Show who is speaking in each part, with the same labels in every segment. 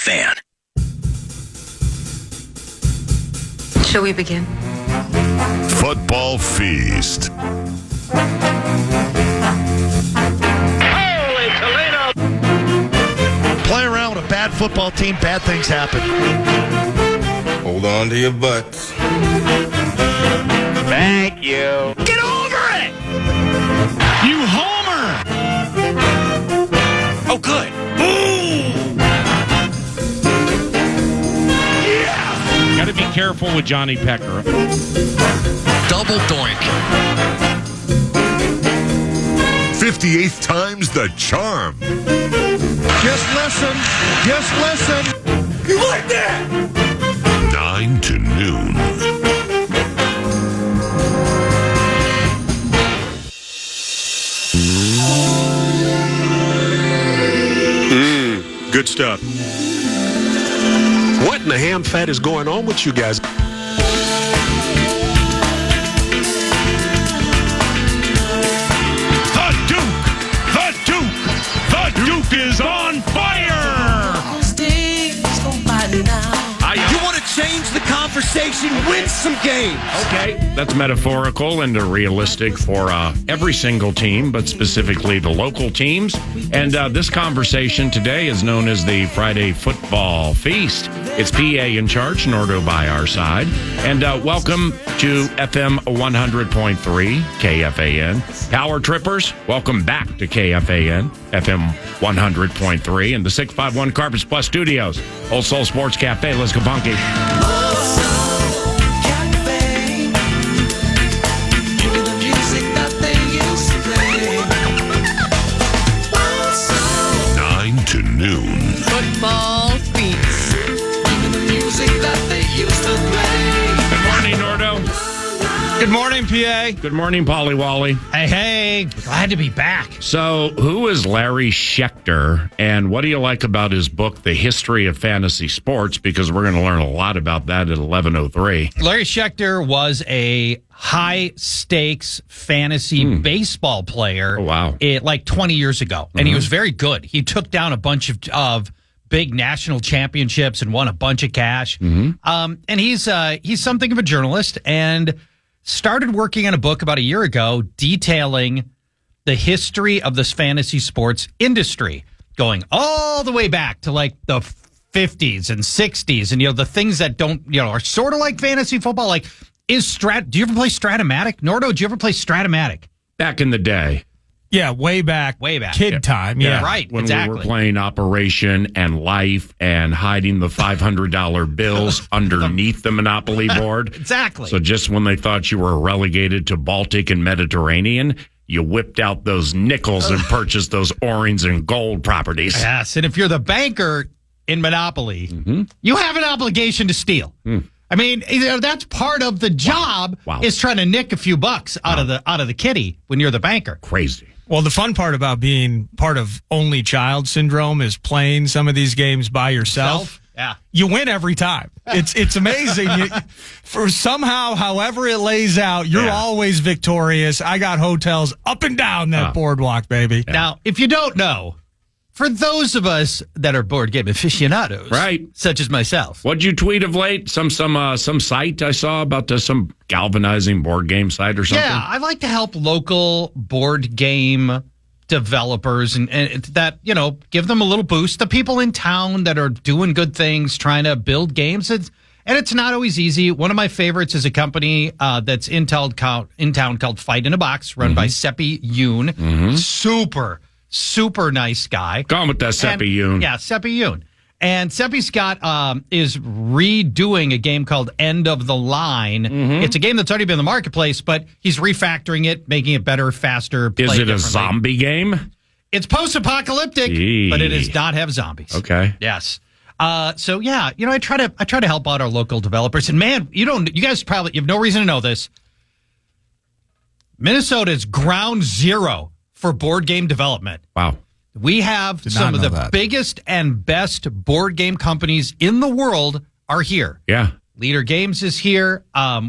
Speaker 1: KFAN.
Speaker 2: Shall we begin?
Speaker 3: Football Feast.
Speaker 4: Holy Toledo!
Speaker 5: Play around with a bad football team, bad things happen.
Speaker 6: Hold on to your butts.
Speaker 4: Thank you.
Speaker 5: Get over it! You homer!
Speaker 1: Oh, good.
Speaker 5: Boom! Yeah!
Speaker 7: Got to be careful with Johnny Pecker.
Speaker 1: Double doink.
Speaker 3: 58th time's the charm.
Speaker 5: Just listen. Just listen. You like that?
Speaker 3: 9 to noon.
Speaker 8: Good stuff. What in the ham fat is going on with you guys?
Speaker 7: The Duke is on fire!
Speaker 1: You want to change the conversation? Win some games.
Speaker 7: Okay, that's metaphorical and realistic for every single team, but specifically the local teams. And this conversation today is known as the Friday Football Feast. It's PA in Charch, Nordo by our side. And welcome to FM 100.3 KFAN. Power Trippers, welcome back to KFAN, FM 100.3 and the 651 Carpets Plus Studios. Old Soul Sports Cafe, let's go funky.
Speaker 3: 9 to noon.
Speaker 2: Football Feast.
Speaker 7: Good morning, Nordo.
Speaker 5: Good morning, PA.
Speaker 7: Good morning, Polly Wally.
Speaker 5: Hey. Glad to be back.
Speaker 7: So, who is Larry Schechter, and what do you like about his book, The History of Fantasy Sports? Because we're going to learn a lot about that at 11:03.
Speaker 9: Larry Schechter was a high-stakes fantasy baseball player.
Speaker 7: Oh, wow.
Speaker 9: Like 20 years ago, and he was very good. He took down a bunch of big national championships and won a bunch of cash. And he's something of a journalist and started working on a book about a year ago detailing the history of this fantasy sports industry, going all the way back to like the 50s and 60s, and the things that don't are sort of like fantasy football. Like, do you ever play Stratomatic? Nordo, did you ever play Stratomatic?
Speaker 7: Back in the day.
Speaker 10: Yeah, way back. Kid time. Yeah.
Speaker 9: Right,
Speaker 7: When
Speaker 9: exactly.
Speaker 7: we were playing Operation and Life and hiding the $500 bills underneath the Monopoly board.
Speaker 9: Exactly.
Speaker 7: So just when they thought you were relegated to Baltic and Mediterranean, you whipped out those nickels and purchased those orange and gold properties.
Speaker 9: Yes, and if you're the banker in Monopoly, you have an obligation to steal. I mean, that's part of the job.
Speaker 7: Wow.
Speaker 9: Is trying to nick a few bucks out of the kitty when you're the banker.
Speaker 7: Crazy.
Speaker 10: Well, the fun part about being part of only child syndrome is playing some of these games by yourself.
Speaker 9: Yeah.
Speaker 10: You win every time. It's amazing. For somehow, however it lays out, you're always victorious. I got hotels up and down that boardwalk, baby.
Speaker 9: Yeah. Now, if you don't know, for those of us that are board game aficionados,
Speaker 7: right,
Speaker 9: such as myself,
Speaker 7: what'd you tweet of late? Some site I saw about some galvanizing board game site or something.
Speaker 9: Yeah, I like to help local board game developers and that give them a little boost. The people in town that are doing good things, trying to build games. It's not always easy. One of my favorites is a company that's in town called Fight in a Box, run by Seppi Yoon. Super nice guy.
Speaker 7: Gone with that Seppi Yoon.
Speaker 9: Yeah, Seppi Yoon. And Seppi Scott is redoing a game called End of the Line. It's a game that's already been in the marketplace, but he's refactoring it, making it better, faster.
Speaker 7: Is it a zombie game?
Speaker 9: It's post-apocalyptic, but it does not have zombies.
Speaker 7: Okay.
Speaker 9: Yes. So yeah, I try to help out our local developers. And man, you guys probably you have no reason to know this. Minnesota is ground zero for board game development.
Speaker 7: Wow.
Speaker 9: We have some of the biggest and best board game companies in the world are here.
Speaker 7: Yeah.
Speaker 9: Leader Games is here.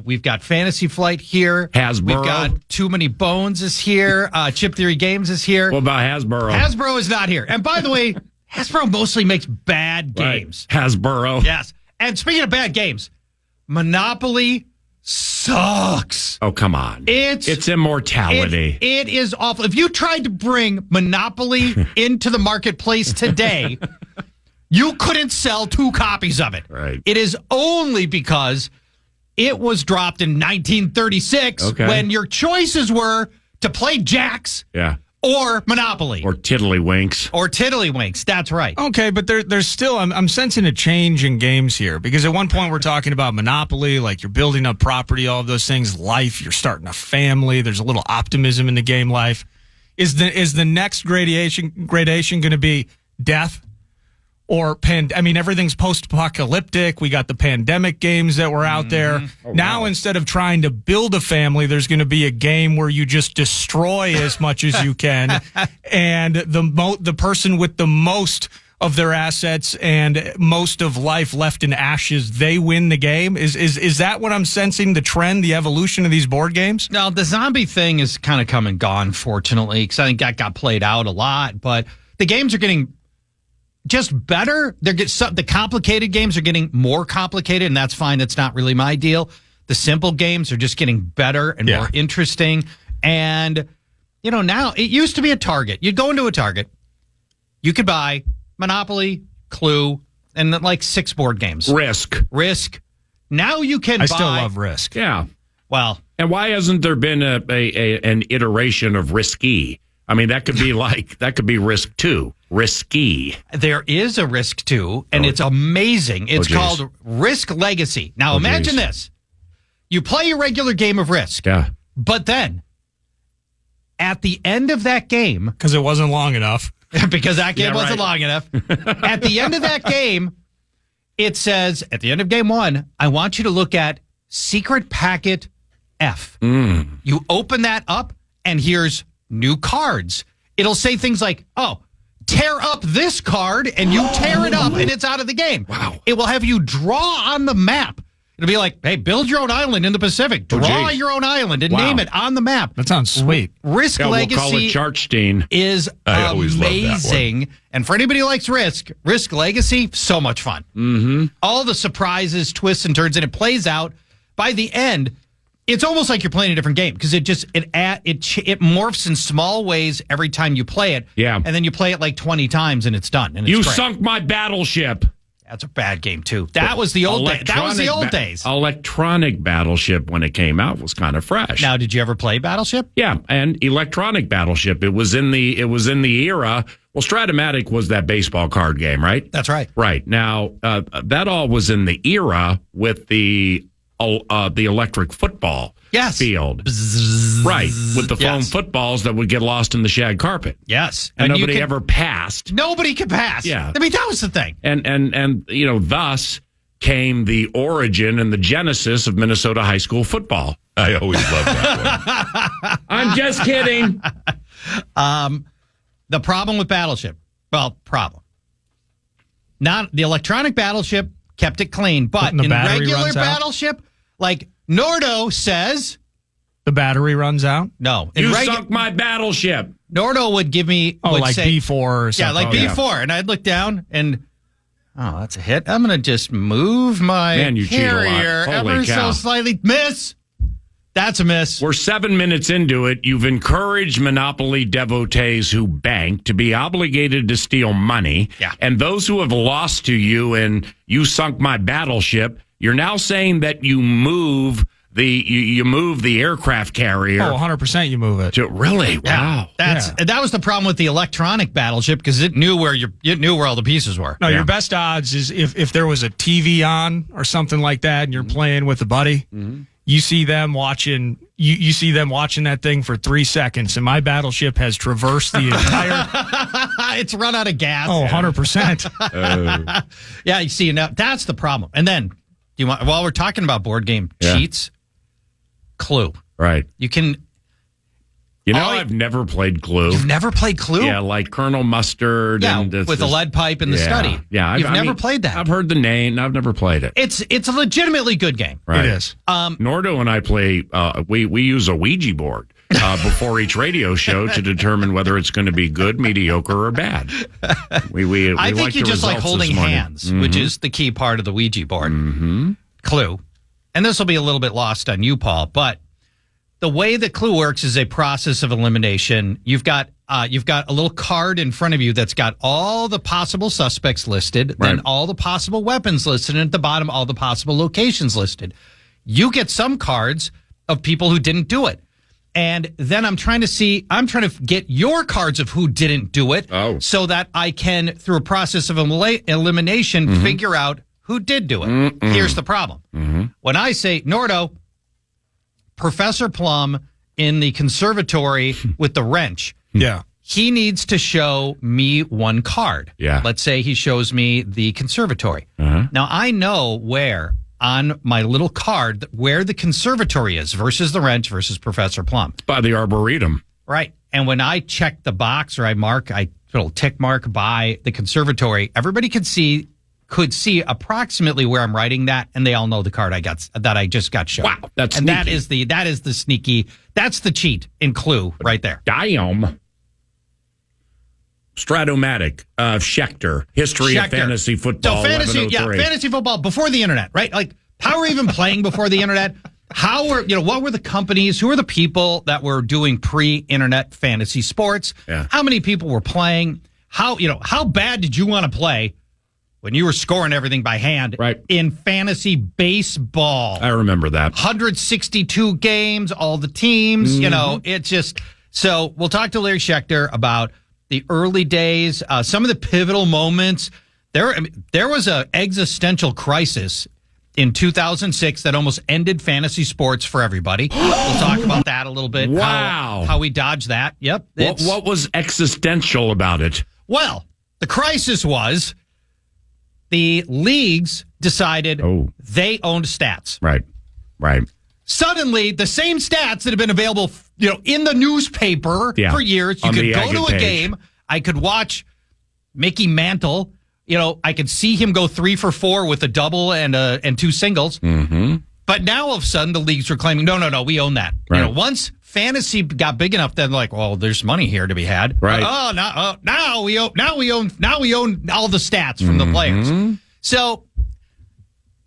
Speaker 9: We've got Fantasy Flight here.
Speaker 7: Hasbro.
Speaker 9: We've got Too Many Bones is here. Chip Theory Games is here.
Speaker 7: What about Hasbro?
Speaker 9: Hasbro is not here. And by the way, Hasbro mostly makes bad games.
Speaker 7: Right. Hasbro.
Speaker 9: Yes. And speaking of bad games, Monopoly sucks.
Speaker 7: Oh, come on. It's immortality.
Speaker 9: It is awful. If you tried to bring Monopoly into the marketplace today, you couldn't sell 2 copies of it.
Speaker 7: Right.
Speaker 9: It is only because it was dropped in 1936 when your choices were to play Jacks or Monopoly.
Speaker 7: Or Tiddlywinks.
Speaker 9: Or Tiddlywinks. That's right.
Speaker 10: Okay, but there's still, I'm sensing a change in games here because at one point we're talking about Monopoly, like you're building up property, all of those things, life, you're starting a family, there's a little optimism in the game life. Is the next gradation going to be death? Or everything's post-apocalyptic. We got the pandemic games that were out there. Oh, now, instead of trying to build a family, there's going to be a game where you just destroy as much as you can, and the person with the most of their assets and most of life left in ashes, they win the game. Is that what I'm sensing? The trend, the evolution of these board games?
Speaker 9: No, the zombie thing is kind of come and gone, fortunately, because I think that got played out a lot. But the games are getting just better. The complicated games are getting more complicated, and that's fine. That's not really my deal. The simple games are just getting better and more interesting. And, now it used to be a Target. You'd go into a Target. You could buy Monopoly, Clue, and like 6 board games. Risk. Now you can buy.
Speaker 10: I still love Risk.
Speaker 7: Yeah.
Speaker 9: Well.
Speaker 7: And why hasn't there been an iteration of Risky? I mean, that could be Risk 2. Risky.
Speaker 9: There is a Risk 2, and it's amazing. It's called Risk Legacy. Now, imagine this. You play a regular game of Risk.
Speaker 7: Yeah.
Speaker 9: But then, at the end of that game...
Speaker 10: Because it wasn't long enough.
Speaker 9: Because that game wasn't long enough. At the end of that game, it says, at the end of game 1, I want you to look at Secret Packet F. You open that up, and here's new cards. It'll say things like, tear up this card, and you tear it up, and it's out of the game.
Speaker 7: Wow.
Speaker 9: It will have you draw on the map. It'll be like, hey, build your own island in the Pacific. Draw your own island and name it on the map.
Speaker 10: That sounds sweet.
Speaker 9: Risk Legacy
Speaker 7: we'll call it Charchstein.
Speaker 9: is amazing. And for anybody who likes Risk Legacy, so much fun.
Speaker 7: Mm-hmm.
Speaker 9: All the surprises, twists, and turns, and it plays out. By the end, it's almost like you're playing a different game because it morphs in small ways every time you play it.
Speaker 7: Yeah.
Speaker 9: And then you play it like 20 times and it's done. And it's
Speaker 7: You
Speaker 9: great.
Speaker 7: sunk my battleship.
Speaker 9: That's a bad game too. That was the old days. That was the old days.
Speaker 7: Electronic Battleship, when it came out, was kind of fresh.
Speaker 9: Now, did you ever play Battleship?
Speaker 7: Yeah, and Electronic Battleship. It was in the era. Well, Stratomatic was that baseball card game, right?
Speaker 9: That's right.
Speaker 7: Right. Now, that all was in the era with the electric football field.
Speaker 9: Bzzz.
Speaker 7: Right, with the foam footballs that would get lost in the shag carpet.
Speaker 9: Yes.
Speaker 7: And nobody ever passed.
Speaker 9: Nobody could pass.
Speaker 7: Yeah.
Speaker 9: I mean, that was the thing.
Speaker 7: And thus came the origin and the genesis of Minnesota high school football.
Speaker 3: I always love that one.
Speaker 7: I'm just kidding.
Speaker 9: The problem with Battleship, not the electronic Battleship kept it clean, but in regular Battleship, like Nordo says,
Speaker 10: the battery runs out.
Speaker 9: No,
Speaker 7: you sunk my battleship.
Speaker 9: Nordo would give me say,
Speaker 10: B4 or something.
Speaker 9: Yeah, like B4, and I'd look down and that's a hit. I'm gonna just move my carrier ever so slightly. Miss. That's a miss.
Speaker 7: We're 7 minutes into it. You've encouraged Monopoly devotees who bank to be obligated to steal money.
Speaker 9: Yeah.
Speaker 7: And those who have lost to you and you sunk my battleship, you're now saying that you move the aircraft carrier.
Speaker 10: Oh, 100% you move it.
Speaker 7: Really? Wow.
Speaker 9: That was the problem with the electronic Battleship because it knew where all the pieces were.
Speaker 10: No, your best odds is if there was a TV on or something like that and you're playing with a buddy. Mm-hmm. You see them watching. You see them watching that thing for 3 seconds, and my battleship has traversed the entire.
Speaker 9: It's run out of gas.
Speaker 10: Oh, 100%.
Speaker 9: Yeah, you see now that's the problem. And then, while we're talking about board game cheats, Clue.
Speaker 7: Right.
Speaker 9: You can.
Speaker 7: I've never played Clue.
Speaker 9: You've never played Clue?
Speaker 7: Yeah, like Colonel Mustard.
Speaker 9: Yeah,
Speaker 7: and
Speaker 9: with the lead pipe in the study.
Speaker 7: Yeah,
Speaker 9: You've never played that.
Speaker 7: I've heard the name. I've never played it.
Speaker 9: It's a legitimately good game.
Speaker 7: Right.
Speaker 10: It is.
Speaker 7: Nordo and I play. We use a Ouija board. before each radio show to determine whether it's going to be good, mediocre, or bad. We
Speaker 9: I think you just like holding hands, which is the key part of the Ouija board clue. And this will be a little bit lost on you, Paul, but the way that Clue works is a process of elimination. You've got a little card in front of you that's got all the possible suspects listed, then all the possible weapons listed, and at the bottom, all the possible locations listed. You get some cards of people who didn't do it. And then I'm trying to get your cards of who didn't do it so that I can, through a process of elimination, figure out who did do it. Here's the problem. When I say, Nordo, Professor Plum in the conservatory with the wrench, he needs to show me one card.
Speaker 7: Yeah.
Speaker 9: Let's say he shows me the conservatory. Now, I know where on my little card where the conservatory is versus the wrench versus Professor Plum.
Speaker 7: By the Arboretum.
Speaker 9: Right. And when I check the box or I put a little tick mark by the conservatory, everybody could see approximately where I'm writing that, and they all know the card I just got shown.
Speaker 7: Wow, that's
Speaker 9: and
Speaker 7: sneaky.
Speaker 9: that is the sneaky. That's the cheat in Clue right there.
Speaker 7: Damn. Stratomatic, Schechter, history of fantasy football.
Speaker 9: So fantasy football before the internet, right? Like, how were we even playing before the internet? What were the companies? Who were the people that were doing pre-internet fantasy sports?
Speaker 7: Yeah.
Speaker 9: How many people were playing? How bad did you want to play when you were scoring everything by hand in fantasy baseball?
Speaker 7: I remember that.
Speaker 9: 162 games, all the teams, it's just. So we'll talk to Larry Schechter about the early days, some of the pivotal moments. There was an existential crisis in 2006 that almost ended fantasy sports for everybody. We'll talk about that a little bit.
Speaker 7: Wow.
Speaker 9: How we dodged that. Yep.
Speaker 7: What was existential about it?
Speaker 9: Well, the crisis was the leagues decided they owned stats.
Speaker 7: Right.
Speaker 9: Suddenly, the same stats that have been available, in the newspaper for years. You could go to a game. I could watch Mickey Mantle. I could see him go 3 for 4 with a double and 2 singles. But now, all of a sudden, the leagues were claiming, no, we own that.
Speaker 7: Right.
Speaker 9: Once fantasy got big enough, then like, well, there's money here to be had.
Speaker 7: Right.
Speaker 9: Now we own all the stats from the players. So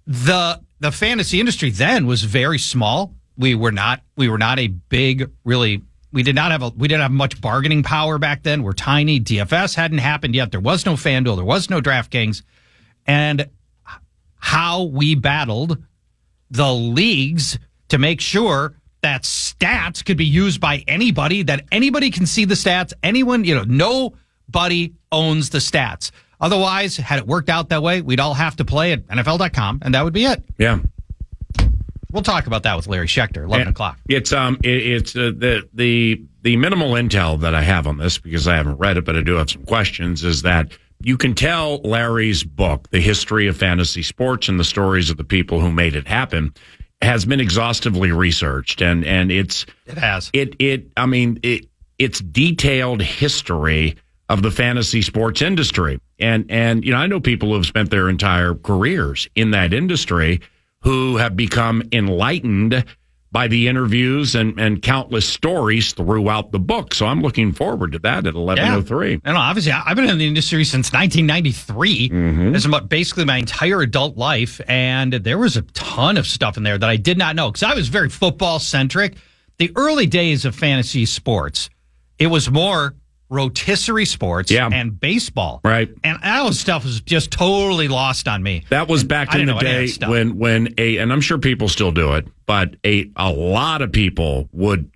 Speaker 9: the fantasy industry then was very small. We were not a big, really. We didn't have much bargaining power back then. We're tiny. DFS hadn't happened yet. There was no FanDuel. There was no DraftKings. And how we battled the leagues to make sure that stats could be used by anybody, that anybody can see the stats. Anyone, nobody owns the stats. Otherwise, had it worked out that way, we'd all have to play at NFL.com, and that would be it.
Speaker 7: Yeah.
Speaker 9: We'll talk about that with Larry Schechter, 11 o'clock.
Speaker 7: It's the minimal intel that I have on this, because I haven't read it, but I do have some questions, is that you can tell Larry's book, The History of Fantasy Sports and the Stories of the People Who Made It Happen, has been exhaustively researched, and it's detailed history of the fantasy sports industry. And I know people who have spent their entire careers in that industry who have become enlightened by the interviews and countless stories throughout the book. So I'm looking forward to that at 11:03.
Speaker 9: Yeah. And obviously, I've been in the industry since 1993. This is basically my entire adult life. And there was a ton of stuff in there that I did not know, because I was very football-centric. The early days of fantasy sports, it was more rotisserie sports and baseball.
Speaker 7: Right.
Speaker 9: And that stuff was just totally lost on me.
Speaker 7: That was back in the day when and I'm sure people still do it, but a lot of people would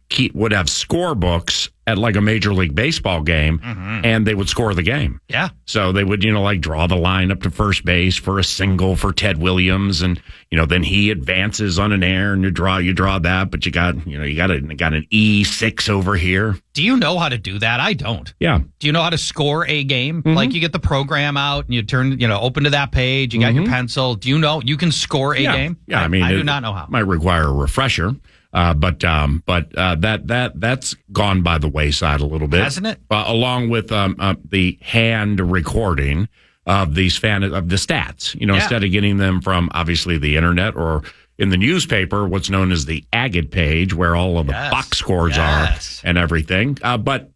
Speaker 7: have score books at like a Major League Baseball game, and they would score the game.
Speaker 9: Yeah.
Speaker 7: So they would, draw the line up to first base for a single for Ted Williams, and then he advances on an error, and you draw that, but you got an E6 over here.
Speaker 9: Do you know how to do that? I don't.
Speaker 7: Yeah.
Speaker 9: Do you know how to score a game? Like, you get the program out and you turn, open to that page, you got your pencil. Do you know you can score a game?
Speaker 7: Yeah. I
Speaker 9: do not know how.
Speaker 7: Might require a refresher. But that's gone by the wayside a little bit,
Speaker 9: hasn't it?
Speaker 7: Along with the hand recording of the stats, instead of getting them from obviously the internet or in the newspaper what's known as the agate page, where all of the box scores are and everything. But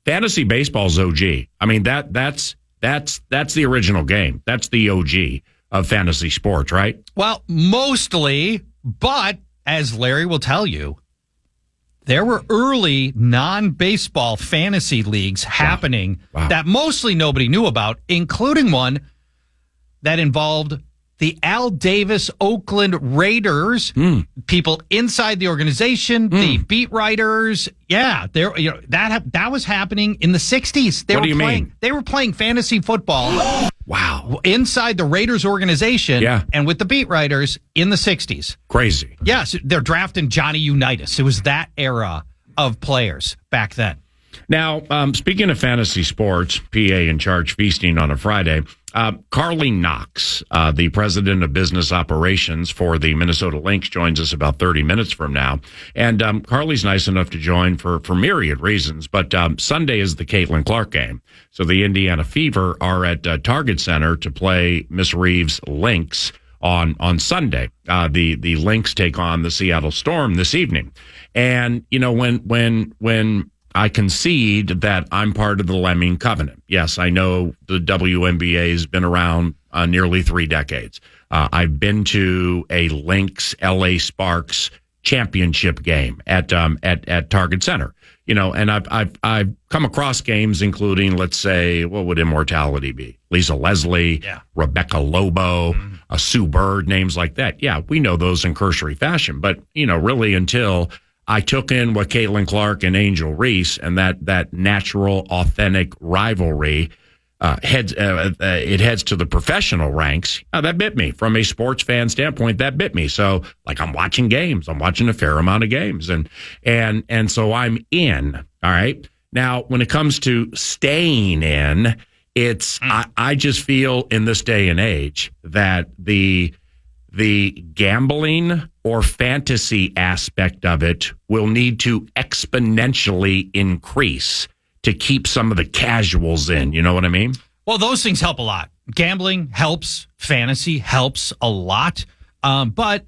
Speaker 7: fantasy baseball's OG. I mean, that's the original game. That's the OG of fantasy sports, right?
Speaker 9: Well, mostly, but as Larry will tell you, there were early non-baseball fantasy leagues happening that mostly nobody knew about, including one that involved the Al Davis Oakland Raiders, people inside the organization, the beat writers. Yeah, that was happening in the 60s.
Speaker 7: What do you mean?
Speaker 9: They were playing fantasy football. Wow. Inside the Raiders organization and with the beat writers in the 60s.
Speaker 7: Crazy.
Speaker 9: Yes, they're drafting Johnny Unitas. It was that era of players back then.
Speaker 7: Now, speaking of fantasy sports, PA and Charch feasting on a Friday, Carley Knox, the president of business operations for the Minnesota Lynx, joins us about 30 minutes from now. And Carley's nice enough to join for myriad reasons, but Sunday is the Caitlin Clark game. So the Indiana Fever are at Target Center to play Miss Reeves' Lynx on Sunday. The Lynx take on the Seattle Storm this evening. And, you know, when I concede that I'm part of the Lemming Covenant. Yes, I know the WNBA has been around nearly 3 decades. I've been to a Lynx LA Sparks championship game at Target Center. You know, and I've come across games including, let's say, what would Immortality be? Lisa Leslie, Rebecca Lobo, Sue Bird, names like that. Yeah, we know those in cursory fashion, but you know, really until I took in what Caitlin Clark and Angel Reese and that natural, authentic rivalry heads to the professional ranks. That bit me from a sports fan standpoint. That bit me. So, like, I'm watching games. I'm watching a fair amount of games, and so I'm in. All right. Now, when it comes to staying in, it's I just feel in this day and age that the gambling or fantasy aspect of it will need to exponentially increase to keep some of the casuals in. You know what I mean?
Speaker 9: Well, those things help a lot. Gambling helps. Fantasy helps a lot. But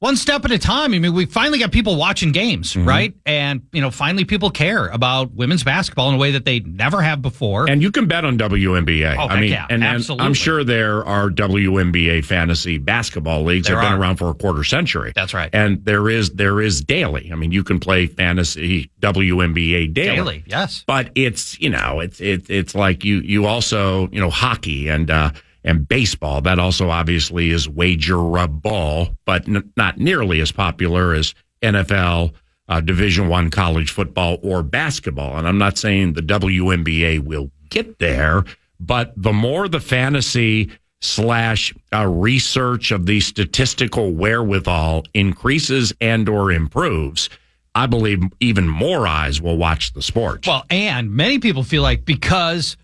Speaker 9: one step at a time. I mean, we finally got people watching games, right? And, you know, finally people care about women's basketball in a way that they never have before.
Speaker 7: And you can bet on WNBA.
Speaker 9: Oh,
Speaker 7: I mean, and
Speaker 9: absolutely.
Speaker 7: I'm sure there are WNBA fantasy basketball leagues that have been around for a quarter century.
Speaker 9: That's right.
Speaker 7: And there is daily. I mean, you can play fantasy WNBA daily.
Speaker 9: Yes.
Speaker 7: But it's, you know, it's like you also, you know, hockey and baseball, that also obviously is wagerable, but not nearly as popular as NFL, Division I college football or basketball. And I'm not saying the WNBA will get there, but the more the fantasy / research of the statistical wherewithal increases and or improves, I believe even more eyes will watch the sport.
Speaker 9: Well, and many people feel like because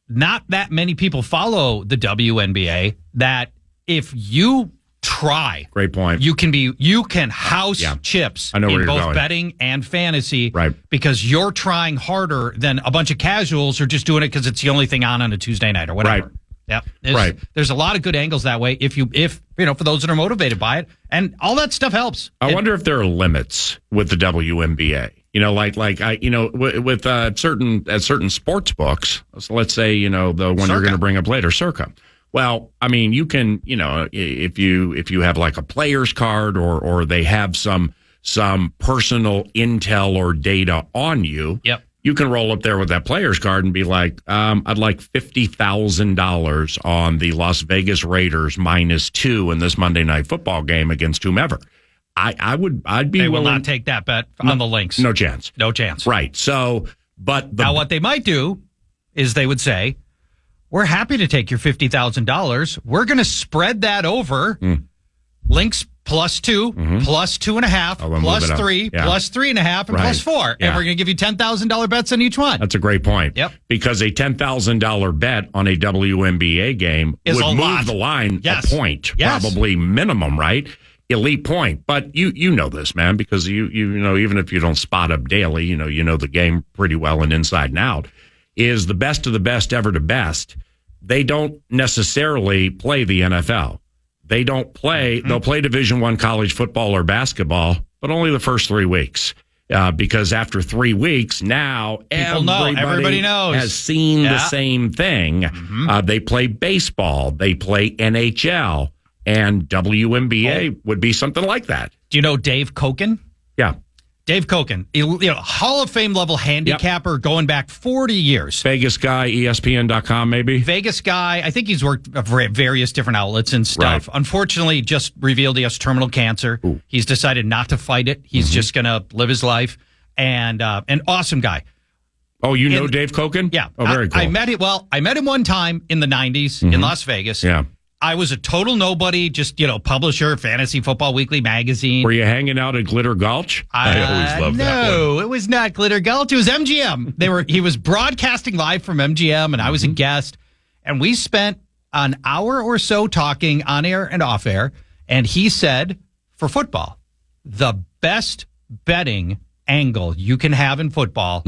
Speaker 9: not that many people follow the WNBA, that if you try,
Speaker 7: great point,
Speaker 9: you can house chips
Speaker 7: I know
Speaker 9: in both
Speaker 7: going.
Speaker 9: betting and fantasy,
Speaker 7: right?
Speaker 9: Because you're trying harder than a bunch of casuals who are just doing it because it's the only thing on a Tuesday night or whatever.
Speaker 7: Right.
Speaker 9: Yep. There's a lot of good angles that way if you know, for those that are motivated by it, and all that stuff helps.
Speaker 7: I wonder if there are limits with the WNBA. You know, like with certain sports books. So let's say, you know, the one you're going to bring up later, Circa. Well, I mean, you can, you know, if you have like a player's card or they have some personal intel or data on you.
Speaker 9: Yep.
Speaker 7: You can roll up there with that player's card and be like, I'd like $50,000 on the Las Vegas Raiders -2 in this Monday Night Football game against whomever. I'd be
Speaker 9: They will
Speaker 7: willing.
Speaker 9: not take that bet on the Lynx.
Speaker 7: No chance.
Speaker 9: No chance.
Speaker 7: Right. So, but
Speaker 9: now what they might do is they would say, we're happy to take your $50,000. We're going to spread that over Lynx +2, +2.5, +3, +3.5, and +4. And we're going to give you $10,000 bets on each one.
Speaker 7: That's a great point.
Speaker 9: Yep.
Speaker 7: Because a $10,000 bet on a WNBA game would move the line a point, probably minimum, right? Elite point. But you know this, man, because you know, even if you don't spot up daily, you know the game pretty well and inside and out, is the best of the best ever to best. They don't necessarily play the NFL. they don't play. They'll play Division I college football or basketball, but only the first 3 weeks. Because after 3 weeks, now
Speaker 9: everybody knows,
Speaker 7: has seen the same thing. They play baseball, they play NHL, and WNBA would be something like that.
Speaker 9: Do you know Dave Koken?
Speaker 7: Yeah.
Speaker 9: Dave Koken, Hall of Fame level handicapper going back 40 years.
Speaker 7: Vegas guy, ESPN.com maybe?
Speaker 9: Vegas guy. I think he's worked for various different outlets and stuff.
Speaker 7: Right.
Speaker 9: Unfortunately, just revealed he has terminal cancer. Ooh. He's decided not to fight it. He's just going to live his life. And an awesome guy.
Speaker 7: Oh, you know Dave Koken?
Speaker 9: Yeah.
Speaker 7: Oh, very cool.
Speaker 9: I met him one time in the 90s in Las Vegas.
Speaker 7: Yeah.
Speaker 9: I was a total nobody, just, publisher, Fantasy Football Weekly magazine.
Speaker 7: Were you hanging out at Glitter Gulch?
Speaker 3: I always loved that one.
Speaker 9: No, it was not Glitter Gulch. It was MGM. He was broadcasting live from MGM, and I was a guest. And we spent an hour or so talking on air and off air. And he said, for football, the best betting angle you can have in football,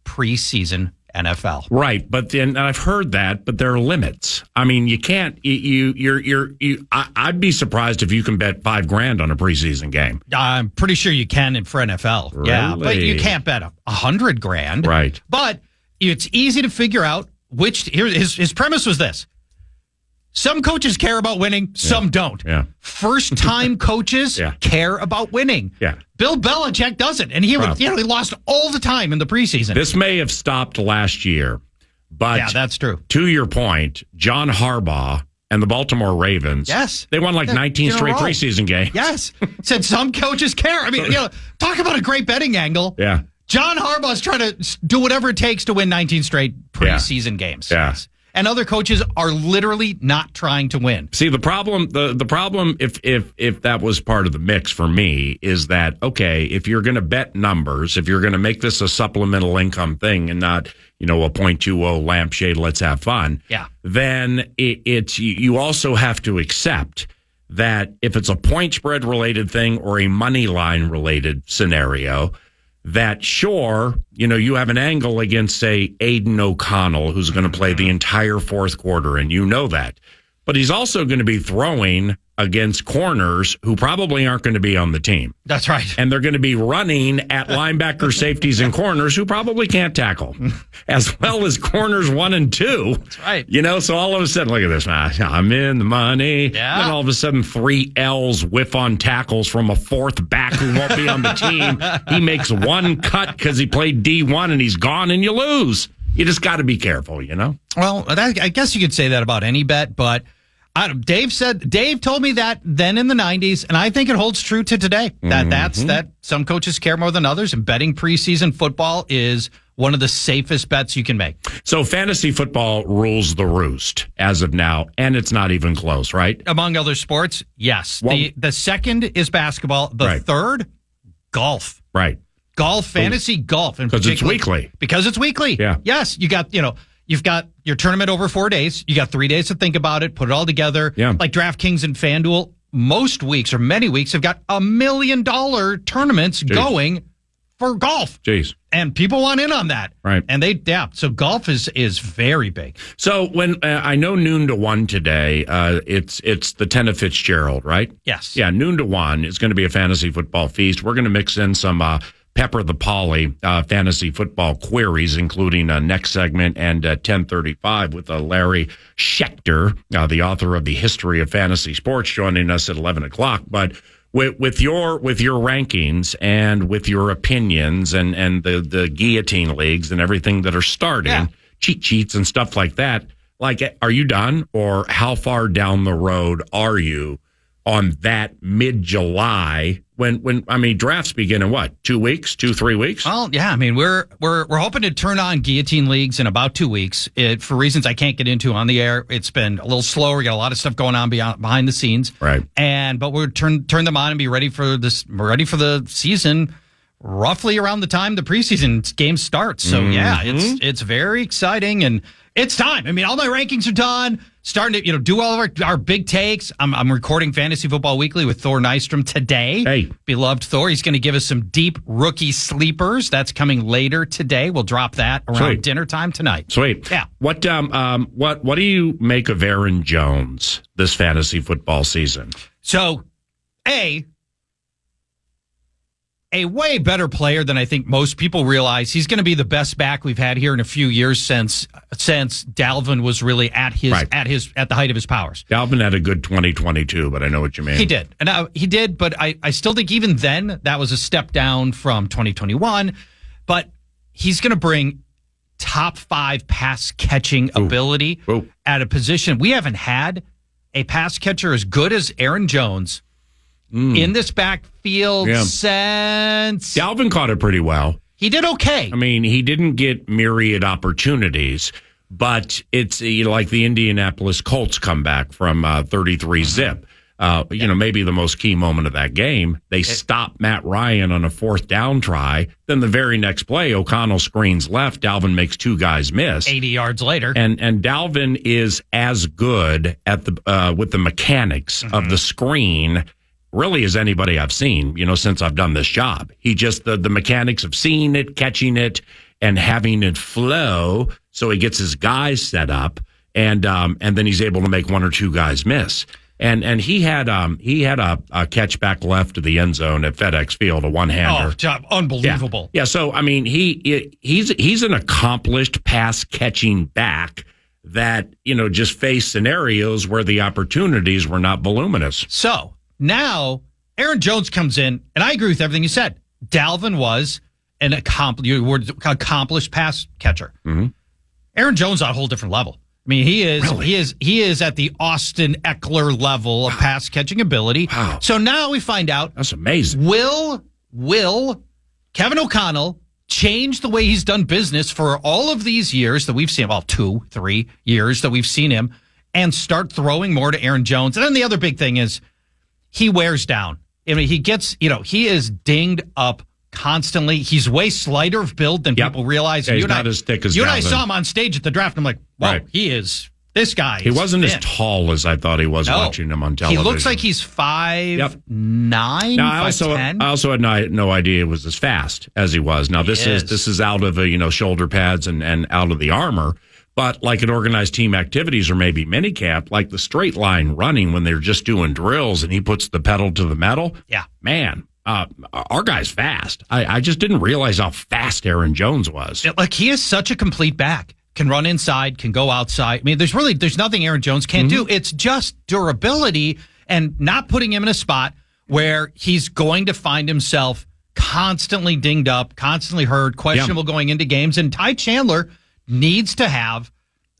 Speaker 9: preseason NFL.
Speaker 7: Right, but then I've heard that, but there are limits. I mean, you can't. I'd be surprised if you can bet $5,000 on a preseason game.
Speaker 9: I'm pretty sure you can for NFL.
Speaker 7: Really?
Speaker 9: Yeah, but you can't bet $100,000.
Speaker 7: Right,
Speaker 9: but it's easy to figure out which. Here, his premise was this: some coaches care about winning, some don't.
Speaker 7: Yeah.
Speaker 9: First-time coaches care about winning.
Speaker 7: Yeah.
Speaker 9: Bill Belichick doesn't, and he lost all the time in the preseason.
Speaker 7: This may have stopped last year, but
Speaker 9: that's true.
Speaker 7: To your point, John Harbaugh and the Baltimore Ravens, they won 19 straight preseason games.
Speaker 9: Yes, said some coaches care. I mean, talk about a great betting angle.
Speaker 7: Yeah,
Speaker 9: John Harbaugh's trying to do whatever it takes to win 19 straight preseason games.
Speaker 7: Yeah.
Speaker 9: And other coaches are literally not trying to win.
Speaker 7: See, the problem, the problem, if that was part of the mix for me, is that, okay, if you're going to bet numbers, if you're going to make this a supplemental income thing and not, a 0.20 lampshade, let's have fun.
Speaker 9: Yeah.
Speaker 7: Then you also have to accept that if it's a point spread related thing or a money line related scenario, that sure, you have an angle against, say, Aiden O'Connell, who's going to play the entire fourth quarter, and you know that. But he's also going to be throwing against corners who probably aren't going to be on the team.
Speaker 9: That's right.
Speaker 7: And they're going to be running at linebacker, safeties, and corners who probably can't tackle, as well as corners 1 and 2.
Speaker 9: That's right.
Speaker 7: So all of a sudden, look at this. I'm in the money.
Speaker 9: Yeah.
Speaker 7: Then all of a sudden, 3 L's whiff on tackles from a fourth back who won't be on the team. He makes one cut because he played D1 and he's gone and you lose. You just got to be careful,
Speaker 9: Well, I guess you could say that about any bet, but Dave told me that then in the 90s, and I think it holds true to today. That some coaches care more than others, and betting preseason football is one of the safest bets you can make.
Speaker 7: So fantasy football rules the roost as of now, and it's not even close, right?
Speaker 9: Among other sports, yes. Well, the second is basketball. The third, golf.
Speaker 7: Right.
Speaker 9: Golf, fantasy golf.
Speaker 7: Because it's weekly.
Speaker 9: Because it's weekly.
Speaker 7: Yeah.
Speaker 9: Yes, you got, you've got your tournament over 4 days. You got 3 days to think about it, put it all together.
Speaker 7: Yeah.
Speaker 9: Like DraftKings and FanDuel, most weeks or many weeks have got $1 million tournaments going for golf.
Speaker 7: Jeez.
Speaker 9: And people want in on that.
Speaker 7: Right.
Speaker 9: And so golf is very big.
Speaker 7: So when I know noon to 1 today, it's the 10 of Fitzgerald, right?
Speaker 9: Yes.
Speaker 7: Yeah, noon to 1 is going to be a fantasy football feast. We're going to mix in some Pepper the Polly fantasy football queries, including a next segment and 10:35 with Larry Schechter, the author of The History of Fantasy Sports, joining us at 11 o'clock. But with your rankings and with your opinions and the guillotine leagues and everything that are starting, cheat sheets and stuff like that, are you done, or how far down the road are you on that mid-July when drafts begin in what, 2 weeks, 3 weeks?
Speaker 9: Well, yeah, we're hoping to turn on guillotine leagues in about 2 weeks. For reasons I can't get into on the air, it's been a little slower. We got a lot of stuff going on behind the scenes,
Speaker 7: right?
Speaker 9: But we're turn them on and be ready for this. We're ready for the season, roughly around the time the preseason game starts. So yeah, it's very exciting and it's time. All my rankings are done. starting to do all of our big takes. I'm recording Fantasy Football Weekly with Thor Nystrom today.
Speaker 7: Hey.
Speaker 9: Beloved Thor. He's going to give us some deep rookie sleepers. That's coming later today. We'll drop that around dinner time tonight.
Speaker 7: Sweet.
Speaker 9: Yeah.
Speaker 7: What do you make of Aaron Jones this fantasy football season?
Speaker 9: So, a way better player than I think most people realize. He's going to be the best back we've had here in a few years since Dalvin was really at the height of his powers.
Speaker 7: Dalvin had a good 2022, but I know what you mean.
Speaker 9: He did. But I still think even then that was a step down from 2021. But he's going to bring top 5 pass catching ability at a position. We haven't had a pass catcher as good as Aaron Jones in this backfield since
Speaker 7: Dalvin caught it pretty well.
Speaker 9: He did okay.
Speaker 7: I mean, he didn't get myriad opportunities, but it's like the Indianapolis Colts comeback from 33 zip. Maybe the most key moment of that game. They stopped Matt Ryan on a 4th down try. Then the very next play, O'Connell screens left. Dalvin makes 2 guys miss.
Speaker 9: 80 yards later.
Speaker 7: And Dalvin is as good at with the mechanics of the screen really as anybody I've seen, since I've done this job. He just, the mechanics of seeing it, catching it, and having it flow so he gets his guys set up, and then he's able to make 1 or 2 guys miss. And he had a catch back left to the end zone at FedEx Field, a one-hander.
Speaker 9: Oh, unbelievable.
Speaker 7: Yeah, so, I mean, he's an accomplished pass-catching back that, just faced scenarios where the opportunities were not voluminous.
Speaker 9: So, now, Aaron Jones comes in, and I agree with everything you said. Dalvin was an accomplished pass catcher.
Speaker 7: Mm-hmm.
Speaker 9: Aaron Jones on a whole different level. I mean, he is at the Austin Eckler level of pass catching ability.
Speaker 7: Wow.
Speaker 9: So now we find out
Speaker 7: that's amazing.
Speaker 9: Will Kevin O'Connell change the way he's done business for all of these years that we've seen, 2-3 years that we've seen him, and start throwing more to Aaron Jones? And then the other big thing is, he wears down. I mean, he is dinged up constantly. He's way slighter of build than people realize.
Speaker 7: Yeah, he's not as thick as
Speaker 9: you and
Speaker 7: Dalvin.
Speaker 9: I saw him on stage at the draft. I'm like, wow, he is this guy.
Speaker 7: He wasn't
Speaker 9: thin.
Speaker 7: as tall as I thought he was watching him on television.
Speaker 9: He looks like he's 5'9", 5'10".
Speaker 7: I also had no idea it was as fast as he was. Now this is out of shoulder pads and out of the armor. But like in organized team activities or maybe minicamp, like the straight line running when they're just doing drills and he puts the pedal to the metal.
Speaker 9: Yeah.
Speaker 7: Man, our guy's fast. I just didn't realize how fast Aaron Jones was.
Speaker 9: Like, he is such a complete back. Can run inside, can go outside. I mean, there's nothing Aaron Jones can't do. It's just durability and not putting him in a spot where he's going to find himself constantly dinged up, constantly hurt, questionable going into games. And Ty Chandler needs to have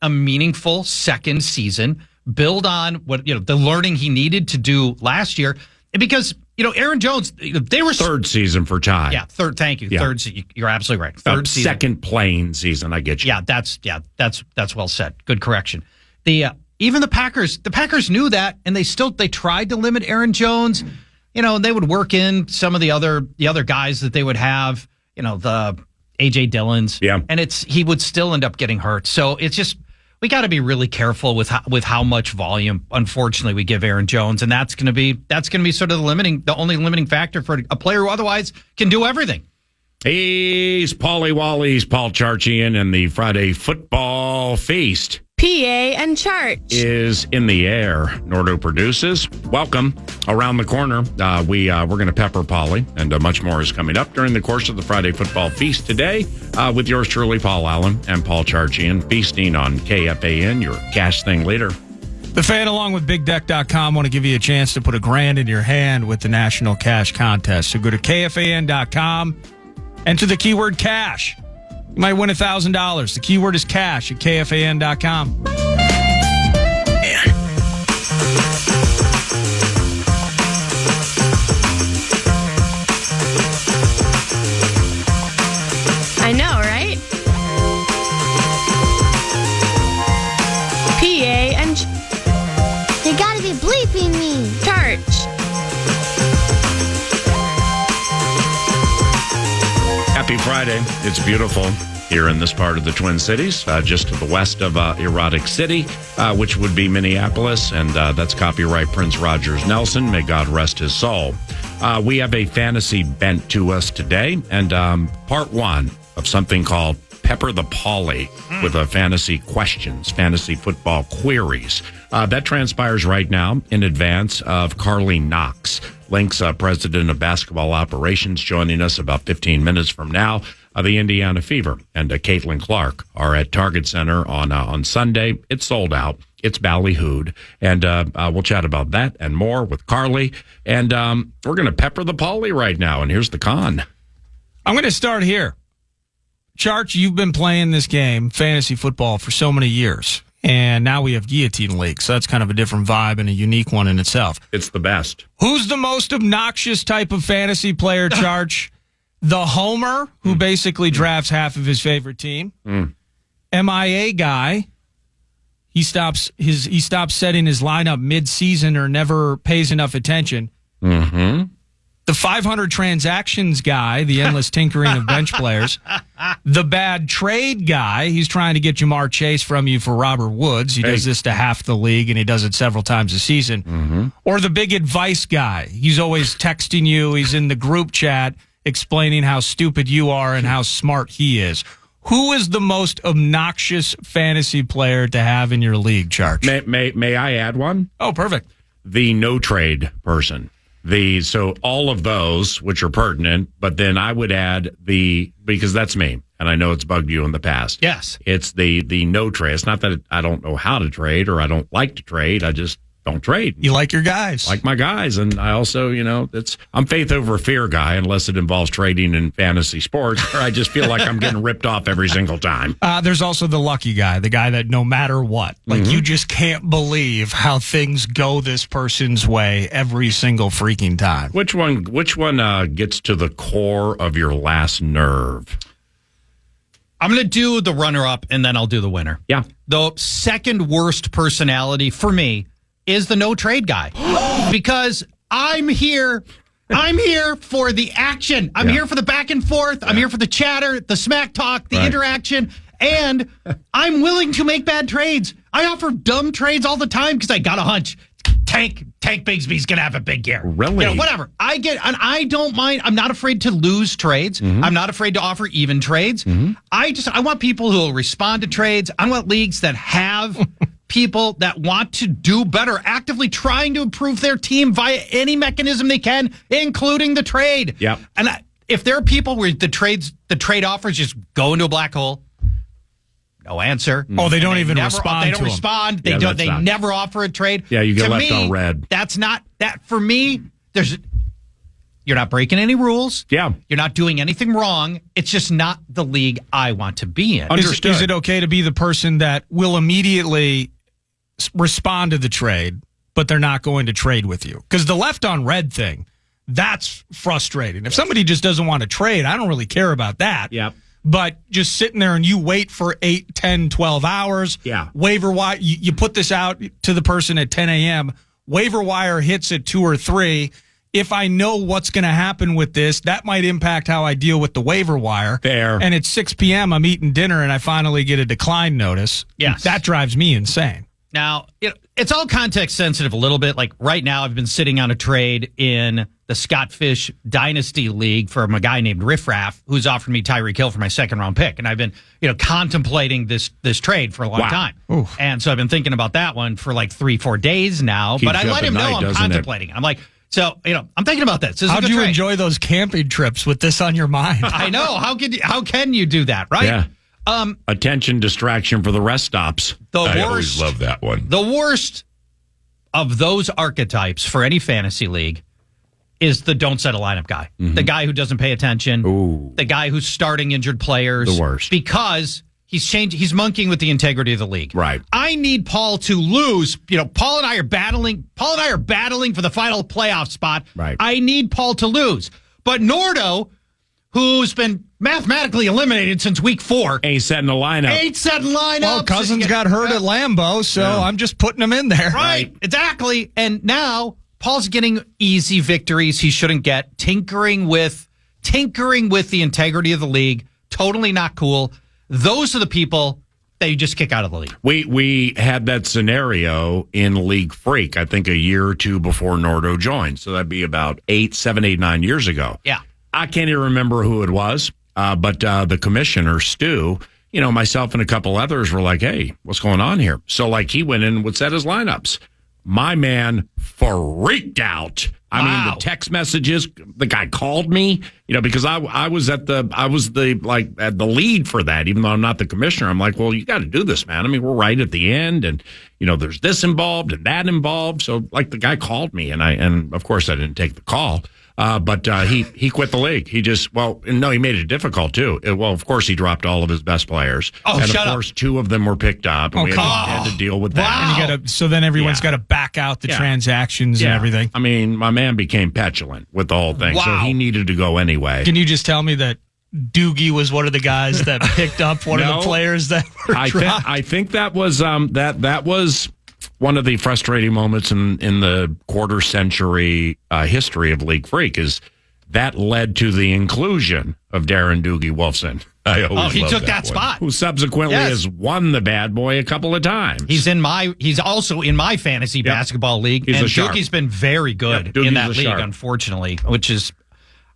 Speaker 9: a meaningful second season, build on what the learning he needed to do last year, because Aaron Jones, they were
Speaker 7: third season for Ty.
Speaker 9: Yeah, third. Thank you. Yeah. Third. You're absolutely right. Third season,
Speaker 7: second playing season. I get you.
Speaker 9: Yeah, that's well said. Good correction. Even the Packers knew that, and they tried to limit Aaron Jones. And they would work in some of the other guys that they would have. The A.J. Dillon's.
Speaker 7: Yeah. And
Speaker 9: he would still end up getting hurt. So it's just, we got to be really careful with how much volume, unfortunately, we give Aaron Jones. And that's going to be sort of the only limiting factor for a player who otherwise can do everything.
Speaker 7: He's Paulie Wally's Paul Charchian, and the Friday Football Feast.
Speaker 4: PA and Charch
Speaker 7: is in the air. Nordo produces. Welcome. Around the corner, we're going to pepper Paulie, and much more is coming up during the course of the Friday Football Feast today with yours truly, Paul Allen and Paul Charchian, feasting on KFAN, your cash thing leader.
Speaker 10: The Fan, along with BigDeck.com, want to give you a chance to put $1,000 in your hand with the National Cash Contest. So go to KFAN.com, enter the keyword cash. You might win $1,000. The keyword is cash at KFAN.com.
Speaker 4: I know, right? PA and
Speaker 11: You gotta be bleeping me.
Speaker 4: Charch.
Speaker 7: Happy Friday. It's beautiful. here in this part of the Twin Cities, just to the west of Erotic City, which would be Minneapolis. And that's copyright Prince Rogers Nelson. May God rest his soul. We have a fantasy bent to us today, and part one of something called Pepper the Polly with fantasy questions, fantasy football queries. That transpires right now in advance of Carley Knox, Lynx president of basketball operations, joining us about 15 minutes from now. The Indiana Fever and Caitlin Clark are at Target Center on Sunday. It's sold out. It's ballyhooed. And we'll chat about that and more with Carley. And we're going to pepper the Polly right now. And here's the con.
Speaker 10: I'm going to start here. Charch, you've been playing this game, fantasy football, for so many years. And now we have Guillotine League, so that's kind of a different vibe and a unique one in itself.
Speaker 7: It's the best.
Speaker 10: Who's the most obnoxious type of fantasy player, Charch? The homer, who basically drafts half of his favorite team. MIA guy. He stops setting his lineup mid-season or never pays enough attention.
Speaker 7: Mm-hmm.
Speaker 10: The 500 transactions guy, the endless tinkering of bench players. The bad trade guy, he's trying to get Jamar Chase from you for Robert Woods. He does this to half the league, and he does it several times a season.
Speaker 7: Mm-hmm.
Speaker 10: Or the big advice guy. He's always texting you. He's in the group chat explaining how stupid you are and how smart he is. Who is the most obnoxious fantasy player to have in your league, Charch?
Speaker 7: May I add one?
Speaker 10: Oh, perfect.
Speaker 7: The no trade person. So all of those, which are pertinent, but then I would add because that's me, and I know it's bugged you in the past.
Speaker 9: Yes.
Speaker 7: It's the no trade. It's not that I don't know how to trade or I don't like to trade. I just don't trade.
Speaker 10: You like your guys.
Speaker 7: Like my guys. And I also, I'm faith over fear guy, unless it involves trading in fantasy sports, where I just feel like I'm getting ripped off every single time.
Speaker 10: There's also the lucky guy, the guy that no matter what, you just can't believe how things go this person's way every single freaking time.
Speaker 7: Which one gets to the core of your last nerve?
Speaker 9: I'm going to do the runner-up, and then I'll do the winner.
Speaker 7: Yeah.
Speaker 9: The second worst personality for me is the no trade guy, because I'm here for the action. I'm here for the back and forth. I'm here for the chatter, the smack talk, the interaction, and I'm willing to make bad trades. I offer dumb trades all the time because I got a hunch. Tank Bigsby's going to have a big year.
Speaker 7: Really?
Speaker 9: Whatever. And I don't mind. I'm not afraid to lose trades. Mm-hmm. I'm not afraid to offer even trades. Mm-hmm. I want people who will respond to trades. I want leagues that have people that want to do better, actively trying to improve their team via any mechanism they can, including the trade.
Speaker 7: Yep.
Speaker 9: And if there are people where the trade offers just go into a black hole, no answer.
Speaker 10: Oh, they don't even respond.
Speaker 9: They don't respond. They don't. They never offer a trade.
Speaker 7: Yeah, you get left on red.
Speaker 9: That's not that for me. You're not breaking any rules.
Speaker 7: Yeah,
Speaker 9: you're not doing anything wrong. It's just not the league I want to be in.
Speaker 7: Understood.
Speaker 10: Is it okay to be the person that will immediately respond to the trade, but they're not going to trade with you? Because the left on red thing, that's frustrating. If somebody just doesn't want to trade, I don't really care about that.
Speaker 7: Yep.
Speaker 10: But just sitting there and you wait for 8, 10, 12 hours.
Speaker 7: Yeah.
Speaker 10: Waiver wire, you put this out to the person at 10 a.m. Waiver wire hits at 2 or 3. If I know what's going to happen with this, that might impact how I deal with the waiver wire.
Speaker 7: Fair.
Speaker 10: And at 6 p.m., I'm eating dinner and I finally get a decline notice.
Speaker 9: Yes.
Speaker 10: That drives me insane.
Speaker 9: Now, it's all context sensitive a little bit. Like right now, I've been sitting on a trade in the Scottfish Dynasty League from a guy named Riff Raff, who's offered me Tyreek Hill for my second round pick. And I've been, contemplating this trade for a long time.
Speaker 10: Oof.
Speaker 9: And so I've been thinking about that one for like 3-4 days now.
Speaker 7: Keeps
Speaker 9: but I
Speaker 7: you
Speaker 9: let
Speaker 7: up
Speaker 9: him
Speaker 7: at
Speaker 9: know
Speaker 7: night,
Speaker 9: I'm contemplating it. I'm like, so, I'm thinking about this.
Speaker 10: How do you enjoy those camping trips with this on your mind?
Speaker 9: I know. How can you do that, right?
Speaker 7: Yeah. Attention distraction for the rest stops.
Speaker 3: I always love that one.
Speaker 9: The worst of those archetypes for any fantasy league is the don't set a lineup guy. Mm-hmm. The guy who doesn't pay attention.
Speaker 7: Ooh.
Speaker 9: The guy who's starting injured players.
Speaker 7: The worst.
Speaker 9: Because he's monkeying with the integrity of the league.
Speaker 7: Right.
Speaker 9: I need Paul to lose. Paul and I are battling for the final playoff spot.
Speaker 7: Right.
Speaker 9: I need Paul to lose. But Nordo, who's been mathematically eliminated since week 4.
Speaker 7: Ain't setting the lineup.
Speaker 10: Well, Cousins got hurt at Lambeau, so I'm just putting him in there.
Speaker 9: Right, exactly. And now Paul's getting easy victories he shouldn't get, tinkering with the integrity of the league. Totally not cool. Those are the people that you just kick out of the league.
Speaker 7: We had that scenario in League Freak, I think a year or two before Nordo joined. So that'd be about 7, 8, 9 years ago.
Speaker 9: Yeah.
Speaker 7: I can't even remember who it was, but the commissioner, Stu, myself and a couple others were like, hey, what's going on here? So, like, he went in and would set his lineups. My man freaked out. I mean, the text messages, the guy called me, because I was at the lead for that, even though I'm not the commissioner. I'm like, well, you got to do this, man. I mean, we're right at the end, and, there's this involved and that involved. So, like, the guy called me, and of course I didn't take the call. But he quit the league. He he made it difficult too. Of course he dropped all of his best players.
Speaker 9: Oh,
Speaker 7: and of course 2 of them were picked up, and we had to deal with that.
Speaker 10: Wow. And so then everyone's got to back out the transactions and everything.
Speaker 7: I mean, my man became petulant with the whole thing, so he needed to go anyway.
Speaker 10: Can you just tell me that Doogie was one of the guys that picked up one of the players that were dropped?
Speaker 7: I think that was that was one of the frustrating moments in the quarter century history of League Freak is that led to the inclusion of Darren Doogie Wolfson.
Speaker 9: He took that spot.
Speaker 7: Who subsequently has won the bad boy a couple of times.
Speaker 9: He's also in my fantasy basketball league.
Speaker 7: He's
Speaker 9: and
Speaker 7: a shark.
Speaker 9: Doogie's been very good in that league, unfortunately, which is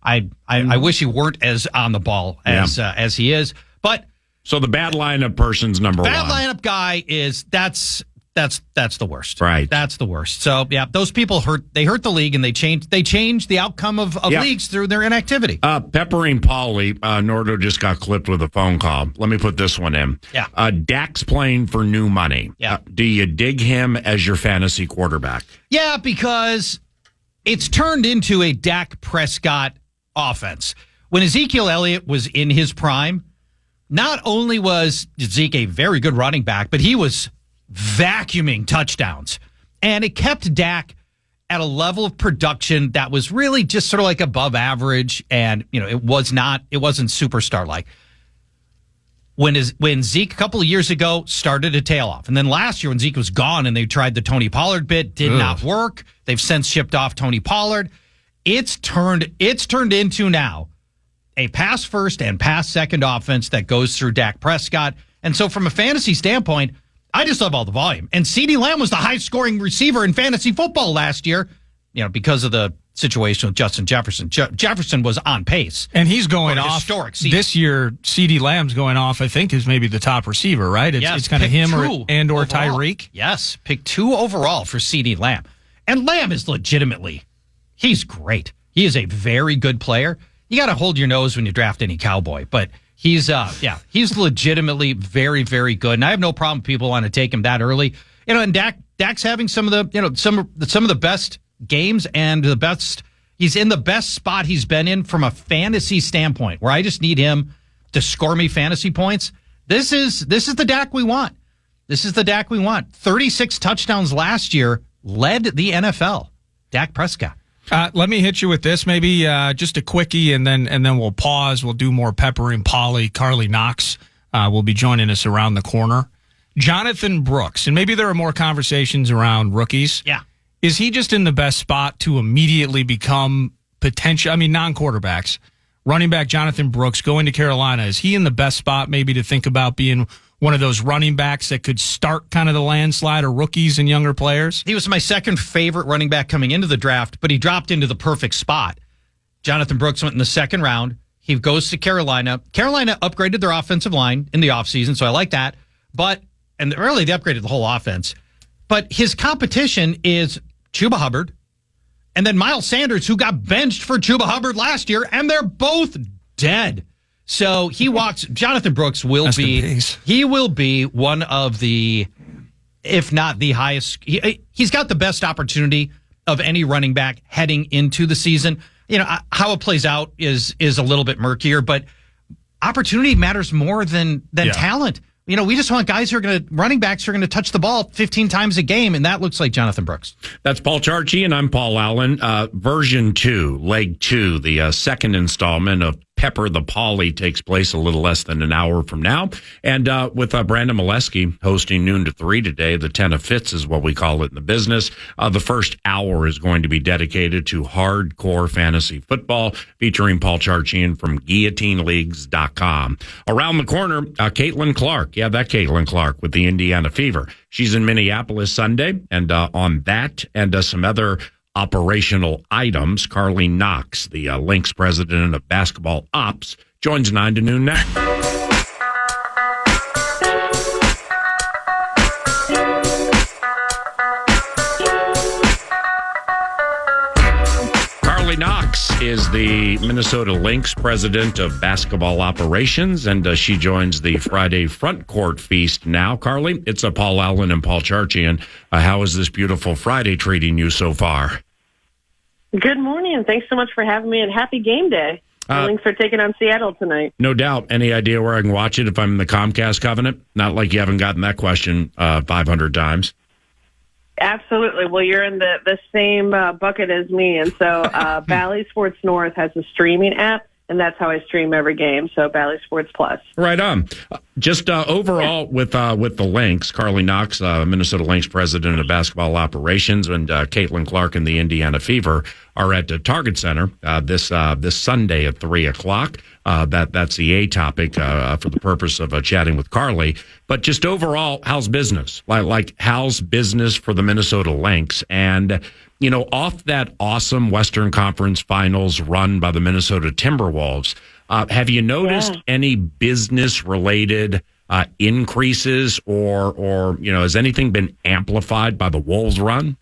Speaker 9: I wish he weren't as on the ball as he is. But
Speaker 7: so the bad lineup person's number one.
Speaker 9: Bad lineup guy is that's the worst.
Speaker 7: Right.
Speaker 9: That's the worst. So, those people hurt the league, and they change the outcome of leagues through their inactivity.
Speaker 7: Peppering Pauly, Nordo just got clipped with a phone call. Let me put this one in.
Speaker 9: Yeah.
Speaker 7: Dak's playing for new money.
Speaker 9: Yeah.
Speaker 7: Do you dig him as your fantasy quarterback?
Speaker 9: Yeah, because it's turned into a Dak Prescott offense. When Ezekiel Elliott was in his prime, not only was Zeke a very good running back, but he was vacuuming touchdowns, and it kept Dak at a level of production that was really just sort of like above average, and it wasn't superstar like. When Zeke a couple of years ago started to tail off, and then last year when Zeke was gone and they tried the Tony Pollard bit, did not work. They've since shipped off Tony Pollard. It's turned into now a pass first and pass second offense that goes through Dak Prescott, and so from a fantasy standpoint, I just love all the volume. And CeeDee Lamb was the highest-scoring receiver in fantasy football last year, because of the situation with Justin Jefferson. Jefferson was on pace.
Speaker 10: And he's going off.
Speaker 9: Historic season.
Speaker 10: This year, CeeDee Lamb's going off, I think, is maybe the top receiver, right? It's kind of him or Tyreek.
Speaker 9: Yes, pick 2 overall for CeeDee Lamb. And Lamb is he's great. He is a very good player. You got to hold your nose when you draft any cowboy, but he's legitimately very, very good, and I have no problem if people want to take him that early. And Dak's having some of the best games and the best. He's in the best spot he's been in from a fantasy standpoint, where I just need him to score me fantasy points. This is the Dak we want. 36 touchdowns last year, led the NFL. Dak Prescott.
Speaker 10: Let me hit you with this, maybe just a quickie, and then we'll pause. We'll do more peppering Pauly. Carley Knox will be joining us around the corner. Jonathan Brooks, and maybe there are more conversations around rookies.
Speaker 9: Yeah.
Speaker 10: Is he just in the best spot to immediately become non-quarterbacks? Running back Jonathan Brooks going to Carolina, is he in the best spot maybe to think about being one of those running backs that could start kind of the landslide of rookies and younger players?
Speaker 9: He was my second favorite running back coming into the draft, but he dropped into the perfect spot. Jonathan Brooks went in the second round. He goes to Carolina. Carolina upgraded their offensive line in the offseason, so I like that. And really, they upgraded the whole offense. But his competition is Chuba Hubbard and then Miles Sanders, who got benched for Chuba Hubbard last year, and they're both dead. So Jonathan Brooks will be one of the, if not the highest. He's got the best opportunity of any running back heading into the season. How it plays out is a little bit murkier, but opportunity matters more than talent. We just want running backs who are going to touch the ball 15 times a game, and that looks like Jonathan Brooks.
Speaker 7: That's Paul Charchi, and I'm Paul Allen. Version 2, Leg 2, the second installment of Pepper the Polly takes place a little less than an hour from now. And with Brandon Molesky hosting noon to 3 today, the 10 of Fits is what we call it in the business. The first hour is going to be dedicated to hardcore fantasy football, featuring Paul Charchian from GuillotineLeagues.com. Around the corner, Caitlin Clark. Yeah, that Caitlin Clark with the Indiana Fever. She's in Minneapolis Sunday. And on that and some other operational items, Carley Knox, the Lynx president of basketball ops, joins 9 to noon next. Carley Knox is the Minnesota Lynx president of basketball operations, and she joins the Friday front court feast now. Carley, it's Paul Allen and Paul Charchian. How is this beautiful Friday treating you so far?
Speaker 12: Good morning, and thanks so much for having me, and happy game day. The Lynx are taking on Seattle tonight.
Speaker 7: No doubt. Any idea where I can watch it if I'm in the Comcast covenant? Not like you haven't gotten that question 500 times.
Speaker 12: Absolutely. Well, you're in the same bucket as me, and so Bally Sports North has a streaming app, and that's how I stream every game, so Bally Sports Plus.
Speaker 7: Right on. Just overall with the Lynx, Carley Knox, Minnesota Lynx president of basketball operations, and Caitlin Clark and the Indiana Fever are at the Target Center this Sunday at 3 o'clock. That's the A topic for the purpose of chatting with Carley. But just overall, how's business? Like how's business for the Minnesota Lynx? And off that awesome Western Conference Finals run by the Minnesota Timberwolves, have you noticed any business-related increases, or has anything been amplified by the Wolves run?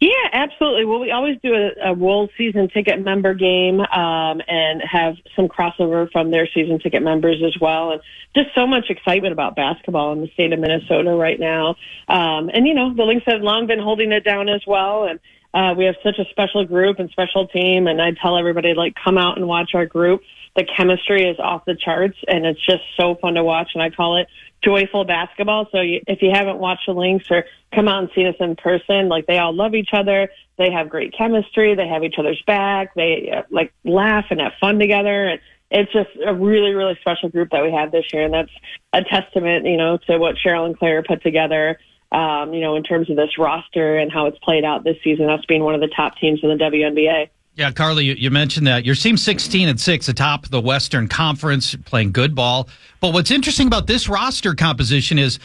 Speaker 12: Yeah, absolutely. Well, we always do a Wolves season ticket member game and have some crossover from their season ticket members as well. And just so much excitement about basketball in the state of Minnesota right now. And the Lynx have long been holding it down as well. And we have such a special group and special team. And I tell everybody, come out and watch our group. The chemistry is off the charts, and it's just so fun to watch. And I call it joyful basketball. So if you haven't watched the Lynx or come out and see us in person, they all love each other. They have great chemistry. They have each other's back. They laugh and have fun together. And it's just a really, really special group that we have this year. And that's a testament, to what Cheryl and Claire put together, in terms of this roster and how it's played out this season, us being one of the top teams in the WNBA.
Speaker 9: Yeah, Carley, you mentioned that your team's 16-6 atop the Western Conference, playing good ball. But what's interesting about this roster composition is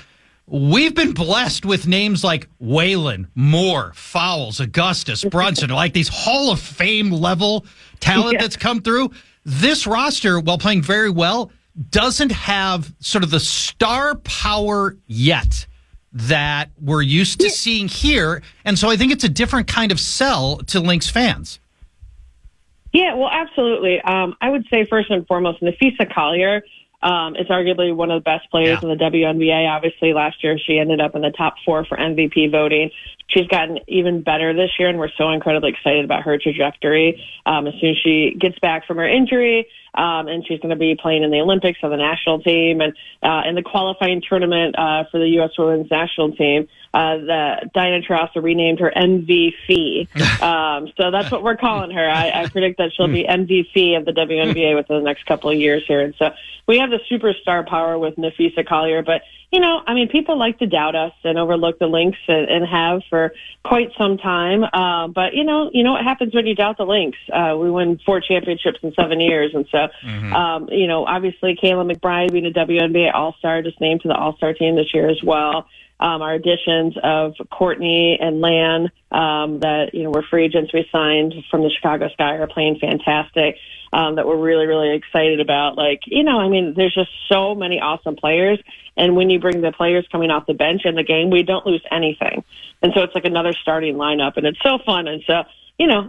Speaker 9: we've been blessed with names like Whalen, Moore, Fowles, Augustus, Brunson, these Hall of Fame level talent that's come through. This roster, while playing very well, doesn't have sort of the star power yet that we're used to seeing here. And so I think it's a different kind of sell to Lynx fans.
Speaker 12: Yeah, well, absolutely. I would say first and foremost, Nafisa Collier is arguably one of the best players in the WNBA. Obviously, last year she ended up in the top 4 for MVP voting. She's gotten even better this year, and we're so incredibly excited about her trajectory. As soon as she gets back from her injury, and she's going to be playing in the Olympics on the national team and in the qualifying tournament for the U.S. Women's National Team. The Diana Taurasi renamed her MVP. So that's what we're calling her. I predict that she'll be MVP of the WNBA within the next couple of years here. And so we have the superstar power with Nafisa Collier, but people like to doubt us and overlook the Lynx and have for quite some time. But you know what happens when you doubt the Lynx? We win 4 championships in 7 years. And so, obviously Kayla McBride being a WNBA All-Star, just named to the All-Star team this year as well. Our additions of Courtney and Lan, that, were free agents we signed from the Chicago Sky, are playing fantastic, that we're really, really excited about. There's just so many awesome players. And when you bring the players coming off the bench in the game, we don't lose anything. And so it's like another starting lineup, and it's so fun. And so,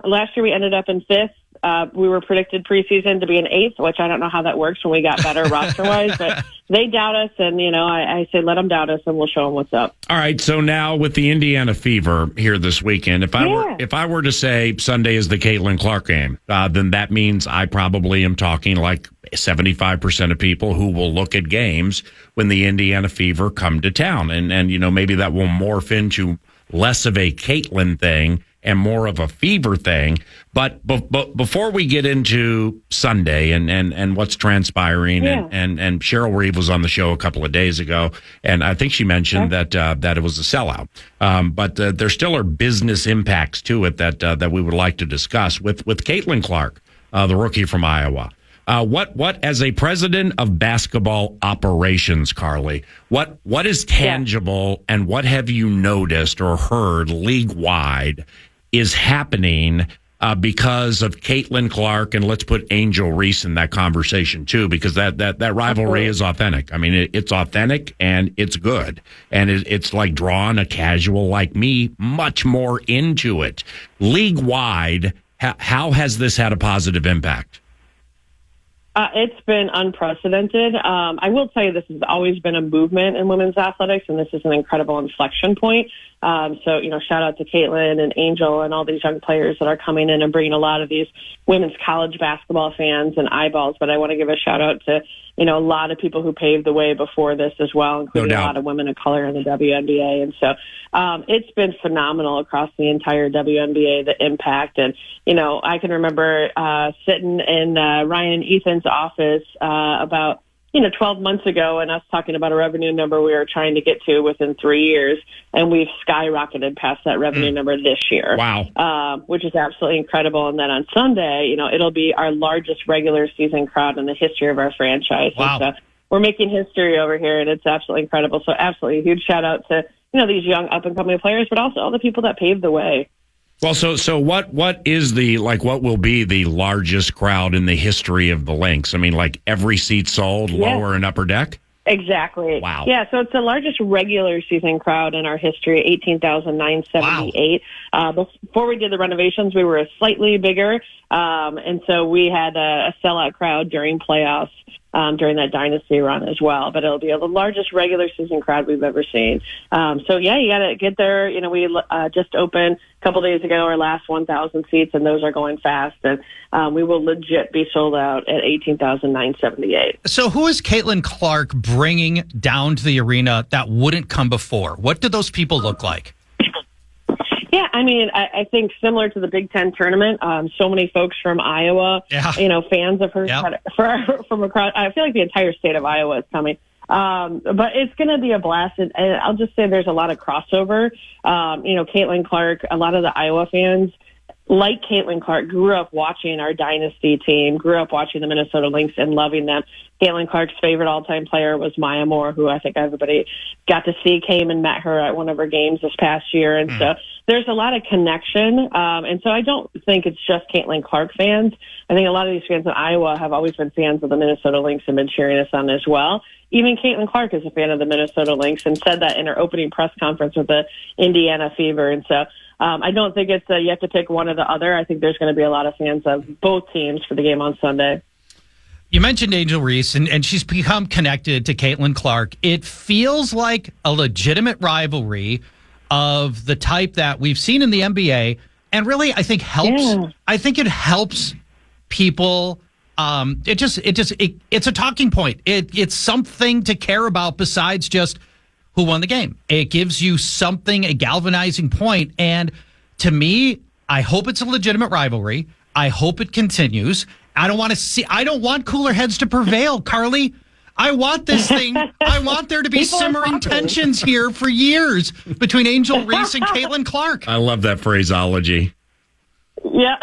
Speaker 12: last year we ended up in 5th. We were predicted preseason to be in 8th, which I don't know how that works when we got better roster-wise, but they doubt us, and, I say let them doubt us, and we'll show them what's up. All
Speaker 7: right, so now with the Indiana Fever here this weekend, if I were to say Sunday is the Caitlin Clark game, then that means I probably am talking 75% of people who will look at games when the Indiana Fever come to town, and maybe that will morph into less of a Caitlin thing and more of a fever thing. But before we get into Sunday and what's transpiring, and Cheryl Reeve was on the show a couple of days ago, and I think she mentioned that it was a sellout. But there still are business impacts to it that we would like to discuss with Caitlin Clark, the rookie from Iowa. What as a president of basketball operations, Carley, what is tangible and what have you noticed or heard league-wide is happening because of Caitlin Clark, and let's put Angel Reese in that conversation too, because that rivalry is authentic. I mean, it's authentic and it's good, and it's like drawing a casual like me much more into it. League-wide, how has this had a positive impact?
Speaker 12: It's been unprecedented. I will tell you, this has always been a movement in women's athletics, and this is an incredible inflection point. So, shout out to Caitlin and Angel and all these young players that are coming in and bringing a lot of these women's college basketball fans and eyeballs. But I want to give a shout out to, a lot of people who paved the way before this as well, including a lot of women of color in the WNBA. And so it's been phenomenal across the entire WNBA, the impact. And, I can remember sitting in Ryan and Ethan's office about 12 months ago, and us talking about a revenue number we were trying to get to within 3 years, and we've skyrocketed past that revenue number this year.
Speaker 7: Wow.
Speaker 12: Which is absolutely incredible. And then on Sunday, it'll be our largest regular season crowd in the history of our franchise.
Speaker 9: Wow.
Speaker 12: And so we're making history over here, and it's absolutely incredible. So absolutely a huge shout out to, these young up-and-coming players, but also all the people that paved the way.
Speaker 7: Well, so what is what will be the largest crowd in the history of the Lynx? I mean, like every seat sold, lower and upper deck?
Speaker 12: Exactly.
Speaker 7: Wow.
Speaker 12: Yeah, so it's the largest regular season crowd in our history, 18,978. Wow. Before we did the renovations, we were slightly bigger, and so we had a sellout crowd during playoffs. During that dynasty run as well, but it'll be the largest regular season crowd we've ever seen. So yeah, you got to get there. We just opened a couple days ago our last 1,000 seats, and those are going fast, and we will legit be sold out at 18,978.
Speaker 9: So who is Caitlin Clark bringing down to the arena that wouldn't come before? What do those people look like?
Speaker 12: Yeah, I think similar to the Big Ten tournament, so many folks from Iowa, fans of hers from across. I feel like the entire state of Iowa is coming. But it's going to be a blast. And I'll just say there's a lot of crossover. Caitlin Clark, a lot of the Iowa fans, like Caitlin Clark, grew up watching our dynasty team, grew up watching the Minnesota Lynx and loving them. Caitlin Clark's favorite all-time player was Maya Moore, who I think everybody got to see, came and met her at one of her games this past year. And so there's a lot of connection. And so I don't think it's just Caitlin Clark fans. I think a lot of these fans in Iowa have always been fans of the Minnesota Lynx and been cheering us on as well. Even Caitlin Clark is a fan of the Minnesota Lynx and said that in her opening press conference with the Indiana Fever. And so I don't think it's you have to pick one or the other. I think there's going to be a lot of fans of both teams for the game on Sunday.
Speaker 9: You mentioned Angel Reese, and she's become connected to Caitlin Clark. It feels like a legitimate rivalry of the type that we've seen in the NBA, and really, I think helps. Yeah. I think it helps people. It's a talking point. It's something to care about besides just who won the game. It gives you something, a galvanizing point. And to me, I hope it's a legitimate rivalry. I hope it continues. I don't want cooler heads to prevail, Carley. I want this thing. I want there to be simmering tensions here for years between Angel Reese and Caitlin Clark.
Speaker 7: I love that phraseology.
Speaker 12: Yeah.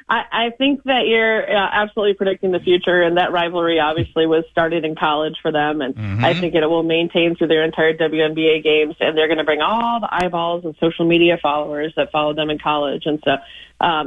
Speaker 12: I think that you're absolutely predicting the future, and that rivalry obviously was started in college for them, and I think it will maintain through their entire WNBA games, and they're going to bring all the eyeballs and social media followers that followed them in college, and so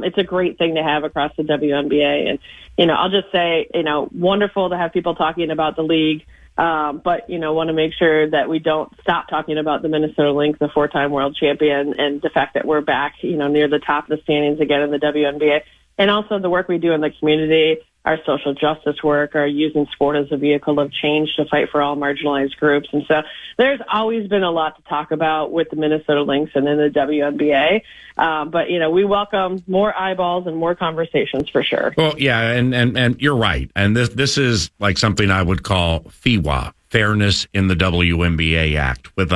Speaker 12: it's a great thing to have across the WNBA, and I'll just say, wonderful to have people talking about the league, but want to make sure that we don't stop talking about the Minnesota Lynx, the 4-time world champion, and the fact that we're back, near the top of the standings again in the WNBA. And also the work we do in the community, our social justice work, our using sport as a vehicle of change to fight for all marginalized groups. And so there's always been a lot to talk about with the Minnesota Lynx and in the WNBA. But, we welcome more eyeballs and more conversations for sure.
Speaker 7: Well, yeah, and you're right. And this is like something I would call FIWA, fairness in the WNBA Act with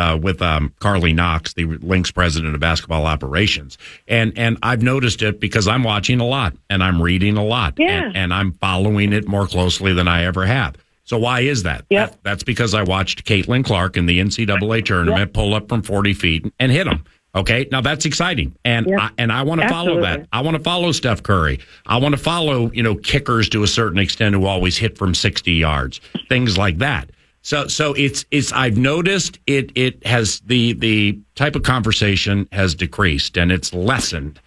Speaker 7: Carley Knox, the Lynx president of basketball operations. And I've noticed it because I'm watching a lot and I'm reading a lot and I'm following it more closely than I ever have. So why is that?
Speaker 12: Yep.
Speaker 7: That's because I watched Caitlin Clark in the NCAA tournament pull up from 40 feet and hit him. Okay, now that's exciting, and I want to follow that. I want to follow Steph Curry. I want to follow kickers to a certain extent who always hit from 60 yards, things like that. So it's I've noticed it has the type of conversation has decreased and it's lessened.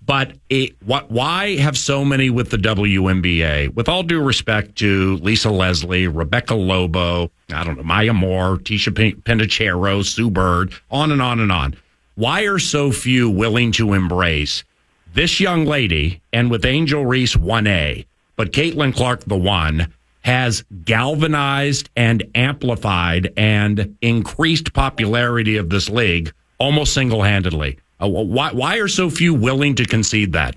Speaker 7: But why have so many with the WNBA? With all due respect to Lisa Leslie, Rebecca Lobo, I don't know, Maya Moore, Tisha Pinachero, Sue Bird, on and on and on. Why are so few willing to embrace this young lady, and with Angel Reese 1A, but Caitlin Clark the 1, has galvanized and amplified and increased popularity of this league almost single-handedly? Why are so few willing to concede that?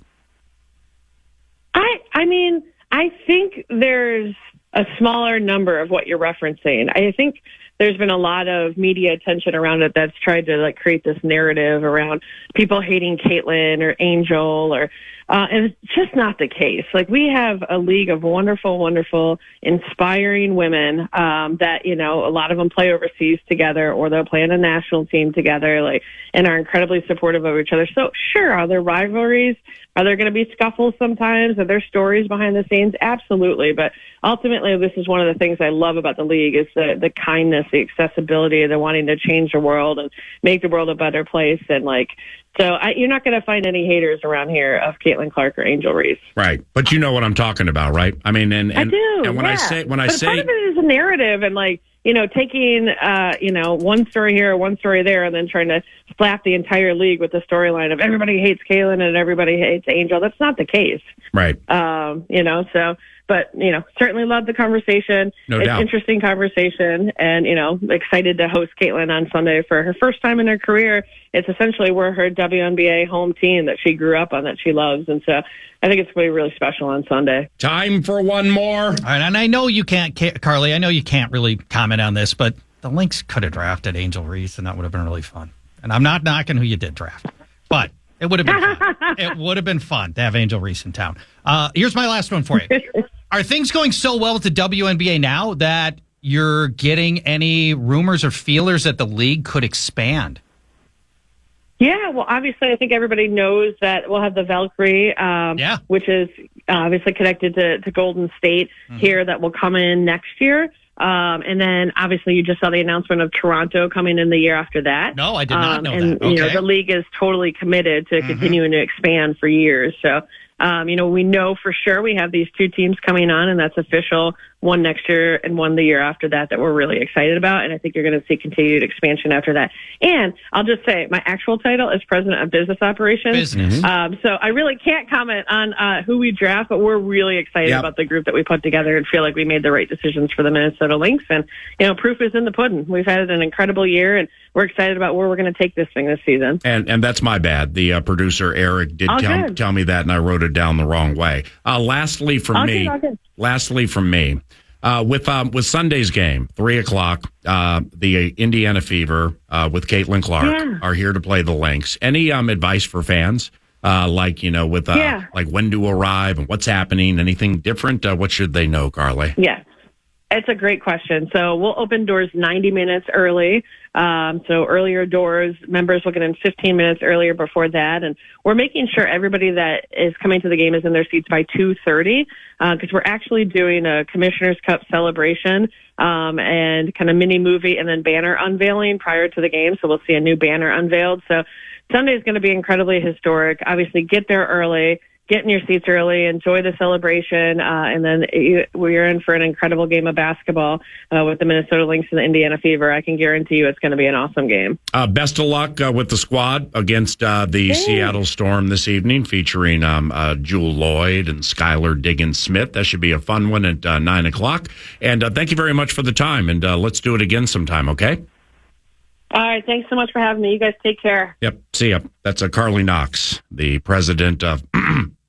Speaker 12: I mean, I think there's a smaller number of what you're referencing. I think there's been a lot of media attention around it that's tried to create this narrative around people hating Caitlin or Angel and it's just not the case. We have a league of wonderful, wonderful, inspiring women that, a lot of them play overseas together or they'll play on a national team together, and are incredibly supportive of each other. So sure, are there rivalries? Are there going to be scuffles sometimes? Are there stories behind the scenes? Absolutely. But ultimately, this is one of the things I love about the league is the kindness, the accessibility, the wanting to change the world and make the world a better place. And you're not going to find any haters around here of Caitlin Clark or Angel Reese.
Speaker 7: Right. But you know what I'm talking about, right? I mean, I do. And when I say,
Speaker 12: part of it is a narrative and taking, one story here, one story there, and then trying to slap the entire league with the storyline of everybody hates Caitlin and everybody hates Angel. That's not the case.
Speaker 7: Right.
Speaker 12: But, certainly love the conversation.
Speaker 7: No
Speaker 12: it's
Speaker 7: doubt.
Speaker 12: Interesting conversation and, excited to host Caitlin on Sunday for her first time in her career. It's essentially we're her WNBA home team that she grew up on, that she loves. And so I think it's going to be really special on Sunday.
Speaker 7: Time for one more.
Speaker 9: All right, and I know you can't, Carly, I know you can't really comment on this, but the Lynx could have drafted Angel Reese, and that would have been really fun. And I'm not knocking who you did draft, but it would have been fun. It would have been fun to have Angel Reese in town. Here's my last one for you. Are things going so well with the WNBA now that you're getting any rumors or feelers that the league could expand?
Speaker 12: Yeah, well, obviously, I think everybody knows that we'll have the Valkyrie, which is obviously connected to Golden State here, that will come in next year. And then, obviously, you just saw the announcement of Toronto coming in the year after that.
Speaker 9: No, I did not know
Speaker 12: that.
Speaker 9: Okay.
Speaker 12: The league is totally committed to continuing to expand for years. So, we know for sure we have these two teams coming on, and that's official, one next year and one the year after that we're really excited about. And I think you're going to see continued expansion after that. And I'll just say my actual title is President of Business Operations. So I really can't comment on who we draft, but we're really excited about the group that we put together and feel like we made the right decisions for the Minnesota Lynx. And, proof is in the pudding. We've had an incredible year, and we're excited about where we're going to take this thing this season.
Speaker 7: And that's my bad. The producer, Eric, did tell me that, and I wrote it down the wrong way. Lastly from me, with Sunday's game, 3:00, the Indiana Fever with Caitlin Clark are here to play the Lynx. Any advice for fans? Like when to arrive and what's happening? Anything different? What should they know, Carly?
Speaker 12: Yeah. It's a great question. So we'll open doors 90 minutes early. So earlier doors, members will get in 15 minutes earlier before that. And we're making sure everybody that is coming to the game is in their seats by 2:30 because we're actually doing a Commissioner's Cup celebration and kind of mini movie and then banner unveiling prior to the game. So we'll see a new banner unveiled. So Sunday is going to be incredibly historic. Obviously, get there early. Get in your seats early, enjoy the celebration, and then we're in for an incredible game of basketball with the Minnesota Lynx and the Indiana Fever. I can guarantee you it's going to be an awesome game.
Speaker 7: Best of luck with the squad against the Seattle Storm this evening, featuring Jewel Lloyd and Skylar Diggins-Smith. That should be a fun one at 9:00. And thank you very much for the time, and let's do it again sometime, okay?
Speaker 12: All right. Thanks so much for having me. You guys take care.
Speaker 7: Yep. See ya. That's Carley Knox, the president of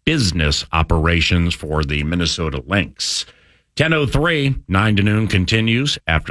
Speaker 7: business operations for the Minnesota Lynx. 10:03, 9 to noon continues after